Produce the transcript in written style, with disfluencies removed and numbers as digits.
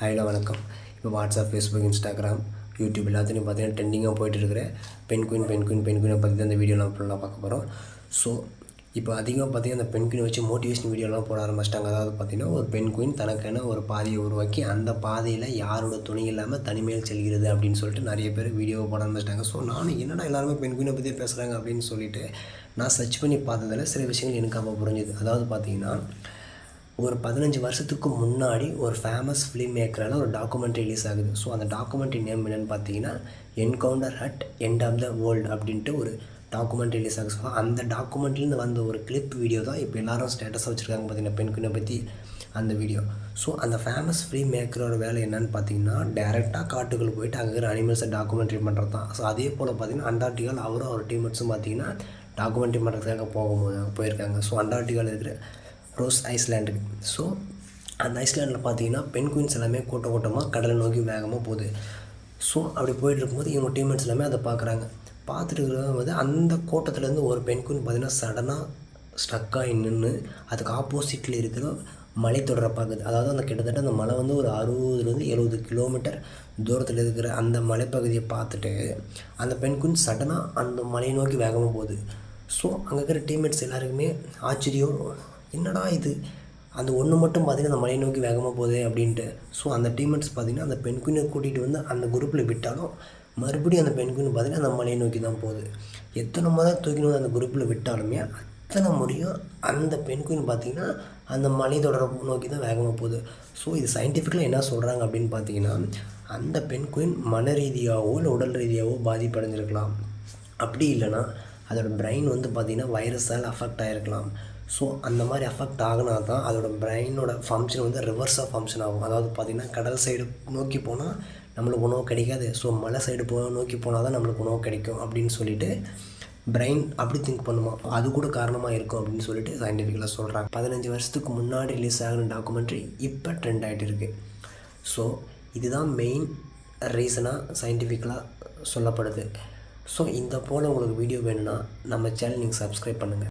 Hello வணக்கம். இப்போ WhatsApp, Facebook, Instagram, YouTube எல்லாத்துலேயும் பார்த்தீங்கன்னா ட்ரெண்டிங்காக போயிட்டு இருக்கிற பென்குயினை பற்றி தான் இந்த வீடியோலாம் ஃபுல்லாக பார்க்க போகிறோம். ஸோ இப்போ அதிகமாக பார்த்தீங்கன்னா அந்த பென்குயினை வச்சு மோட்டிவேஷன் வீடியோலாம் போட ஆரம்பிச்சிட்டாங்க. அதாவது பார்த்திங்கன்னா ஒரு பென்குயின் தனக்கான ஒரு பாதையை உருவாக்கி அந்த பாதையில் யாரோட துணை இல்லாமல் தனிமையில் செல்கிறது அப்படின்னு சொல்லிட்டு நிறைய பேர் வீடியோவை போட ஆரம்பிச்சிட்டாங்க. ஸோ நானும் என்னடா எல்லாருமே பென்குயினை பற்றி பேசுகிறாங்க அப்படின்னு சொல்லிட்டு நான் சர்ச் பண்ணி பார்த்ததில் சில விஷயங்கள் எனக்கு அப்போ புரிஞ்சுது. அதாவது பார்த்திங்கன்னா ஒரு 15 வருஷத்துக்கு முன்னாடி ஒரு ஃபேமஸ் ஃபிலிம் மேக்கரால் ஒரு டாக்குமெண்ட்ரி ரிலீஸ் ஆகுது. ஸோ அந்த டாக்குமெண்ட்ரி நேம் என்னென்னு பார்த்தீங்கன்னா encounter at end of the world அப்படின்ட்டு ஒரு டாக்குமெண்ட்ரி ரிலீஸ் ஆகுது. ஸோ அந்த டாக்குமெண்ட்ரிலேருந்து வந்த ஒரு கிளிப் வீடியோ தான் இப்போ எல்லோரும் ஸ்டேட்டஸாக வச்சுருக்காங்க பார்த்தீங்கன்னா பென்குயினை பற்றி அந்த வீடியோ. ஸோ அந்த ஃபேமஸ் ஃபிலிம் மேக்கரோட வேலை என்னென்னு பார்த்தீங்கன்னா டேரெக்டாக காட்டுக்குள்ளே போயிட்டு அங்கே இருக்கிற அனிமல்ஸை டாக்குமெண்ட்ரி பண்ணுறது தான். ஸோ அதே போல் பார்த்தீங்கன்னா அண்டார்டிகாவில் அவரும் அவர் டீம்மேட்ஸும் பார்த்தீங்கன்னா டாக்குமெண்ட்ரி பண்ணுறதுக்காக போயிருக்காங்க. ஸோ அண்டார்டிகாவில் இருக்கிற ரோஸ் ஐஸ்லாண்டுக்கு. ஸோ அந்த ஐஸ்லாண்டில் பார்த்தீங்கன்னா பென்குயின்ஸ் எல்லாமே கூட்டமாக கடலை நோக்கி வேகமாக போகுது. ஸோ அப்படி போயிட்டு இருக்கும்போது இவங்க டீம்மேட்ஸ் எல்லாமே அதை பார்க்குறாங்க. பார்த்துட்டு இருக்கும்போது அந்த கூட்டத்துலேருந்து ஒரு பென்குயின் பார்த்திங்கன்னா சடனாக ஸ்டக்காகி நின்று அதுக்கு ஆப்போசிட்டில் இருக்கிற மலைத்தொடரை பார்க்குது. அதாவது அந்த கிட்டத்தட்ட அந்த மலை வந்து ஒரு 60-70 கிலோமீட்டர் தூரத்தில் இருக்கிற அந்த மலைப்பகுதியை பார்த்துட்டு அந்த பென்குயின் சடனாக அந்த மலையை நோக்கி வேகமாக போகுது. ஸோ அங்கே இருக்கிற டீம்மேட்ஸ் எல்லாருக்குமே ஆச்சரியம், என்னடா இது, அந்த ஒன்று மட்டும் பார்த்திங்கன்னா அந்த மலையை நோக்கி வேகமாக போகுது அப்படின்ட்டு. ஸோ அந்த டீம்மேட்ஸ் பார்த்திங்கன்னா அந்த பென்குயினை கூட்டிகிட்டு வந்து அந்த குரூப்பில் விட்டாலும் மறுபடியும் அந்த பென்குயின் பார்த்திங்கன்னா அந்த மலையை நோக்கி தான் போகுது. எத்தனை முறை தூக்கின்னு வந்து அந்த குரூப்பில் விட்டாலுமே அத்தனை முறையும் அந்த பென்குயின் பார்த்திங்கன்னா அந்த மலை தொடரை நோக்கி தான் வேகமாக போகுது. ஸோ இது சயின்டிஃபிக்கலாக என்ன சொல்கிறாங்க அப்படின்னு பார்த்தீங்கன்னா அந்த பென்குயின் மன ரீதியாகவோ இல்லை உடல் ரீதியாகவோ பாதிப்படைஞ்சிருக்கலாம். அப்படி இல்லைனா அதோடய பிரெயின் வந்து பார்த்திங்கன்னா வைரஸால் அஃபெக்ட் ஆகிருக்கலாம். ஸோ அந்த மாதிரி அஃபெக்ட் ஆகினா தான் அதோடய பிரெயினோட ஃபங்க்ஷன் வந்து ரிவர்ஸாக ஃபங்க்ஷன் ஆகும். அதாவது பார்த்திங்கன்னா கடல் சைடு நோக்கி போனால் நம்மளுக்கு உணவு கிடைக்காது, ஸோ மலை சைடு நோக்கி போனால் தான் நம்மளுக்கு உணவு கிடைக்கும் அப்படின்னு சொல்லிட்டு பிரெயின் அப்படி திங்க் பண்ணுமா, அது கூட காரணமாக இருக்கும் அப்படின்னு சொல்லிட்டு சயின்டிஃபிக்கலாக சொல்கிறாங்க. 15 வருஷத்துக்கு முன்னாடி ரிலீஸ் ஆகின டாக்குமெண்ட்ரி இப்போ ட்ரெண்ட் ஆகிட்டு இருக்குது. ஸோ இதுதான் மெயின் ரீசனாக சயின்டிஃபிக்கலாக சொல்லப்படுது. ஸோ இந்த போல் உங்களுக்கு வீடியோ வேணும்னா நம்ம சேனல் நீங்கள் சப்ஸ்கிரைப் பண்ணுங்கள்.